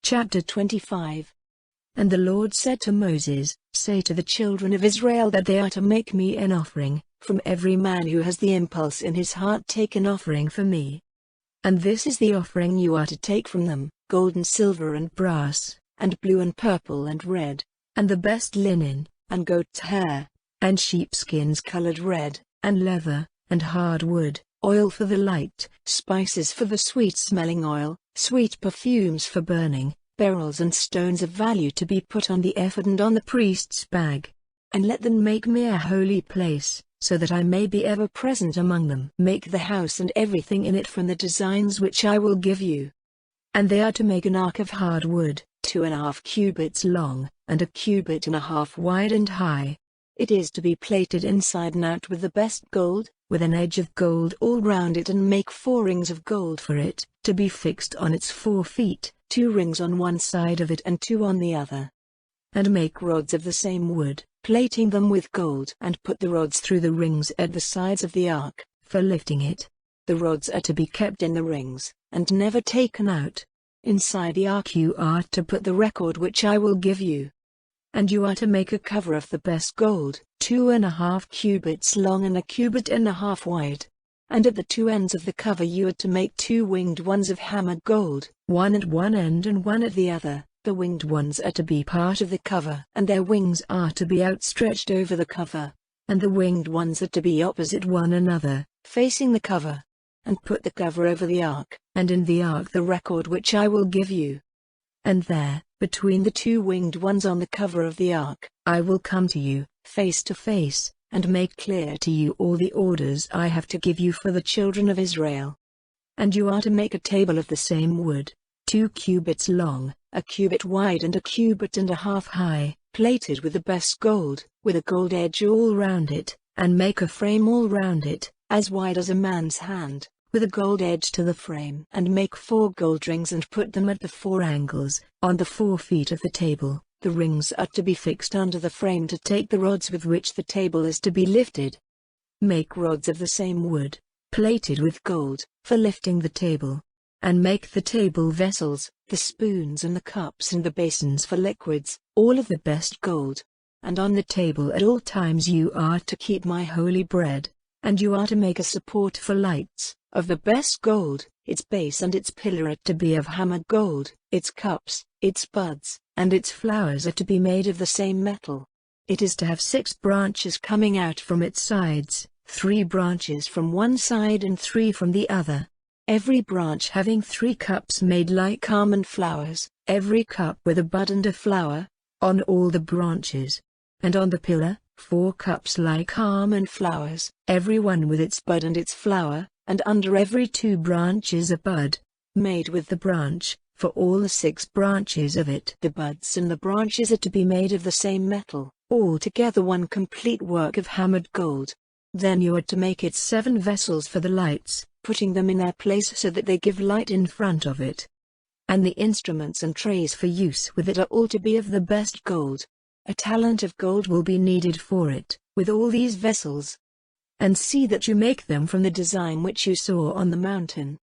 Chapter 25. And the Lord said to Moses, Say to the children of Israel that they are to make me an offering, from every man who has the impulse in his heart take an offering for me. And this is the offering you are to take from them, gold and silver and brass, and blue and purple and red, and the best linen, and goat's hair, and sheepskins colored red, and leather, and hard wood, oil for the light, spices for the sweet-smelling oil, sweet perfumes for burning, beryls and stones of value to be put on the ephod and on the priest's bag. And let them make me a holy place, so that I may be ever present among them. Make the house and everything in it from the designs which I will give you. And they are to make an ark of hard wood, 2.5 cubits long, and 1.5 cubits wide and high. It is to be plated inside and out with the best gold, with an edge of gold all round it, and make 4 rings of gold for it, to be fixed on its 4 feet, 2 rings on one side of it and 2 on the other. And make rods of the same wood, plating them with gold, and put the rods through the rings at the sides of the ark, for lifting it. The rods are to be kept in the rings, and never taken out. Inside the ark you are to put the record which I will give you. And you are to make a cover of the best gold, 2.5 cubits long and 1.5 cubits wide. And at the 2 ends of the cover you are to make 2 winged ones of hammered gold, one at one end and one at the other. The winged ones are to be part of the cover, and their wings are to be outstretched over the cover. And the winged ones are to be opposite one another, facing the cover. And put the cover over the ark, and in the ark the record which I will give you. And there, between the 2 winged ones on the cover of the ark, I will come to you, face to face, and make clear to you all the orders I have to give you for the children of Israel. And you are to make a table of the same wood, 2 cubits long, 1 cubit wide and 1.5 cubits high, plated with the best gold, with a gold edge all round it, and make a frame all round it, as wide as a man's hand, with a gold edge to the frame. And make 4 gold rings and put them at the 4 angles, on the 4 feet of the table. The rings are to be fixed under the frame to take the rods with which the table is to be lifted. Make rods of the same wood, plated with gold, for lifting the table. And make the table vessels, the spoons and the cups and the basins for liquids, all of the best gold. And on the table at all times you are to keep my holy bread. And you are to make a support for lights, of the best gold. Its base and its pillar are to be of hammered gold, its cups, its buds, and its flowers are to be made of the same metal. It is to have 6 branches coming out from its sides, 3 branches from one side and 3 from the other. Every branch having 3 cups made like almond flowers, every cup with a bud and a flower, on all the branches. And on the pillar, 4 cups like almond flowers, every one with its bud and its flower, and under every 2 branches a bud, made with the branch, for all the 6 branches of it. The buds and the branches are to be made of the same metal, altogether one complete work of hammered gold. Then you are to make it 7 vessels for the lights, putting them in their place so that they give light in front of it. And the instruments and trays for use with it are all to be of the best gold. A talent of gold will be needed for it, with all these vessels. And see that you make them from the design which you saw on the mountain.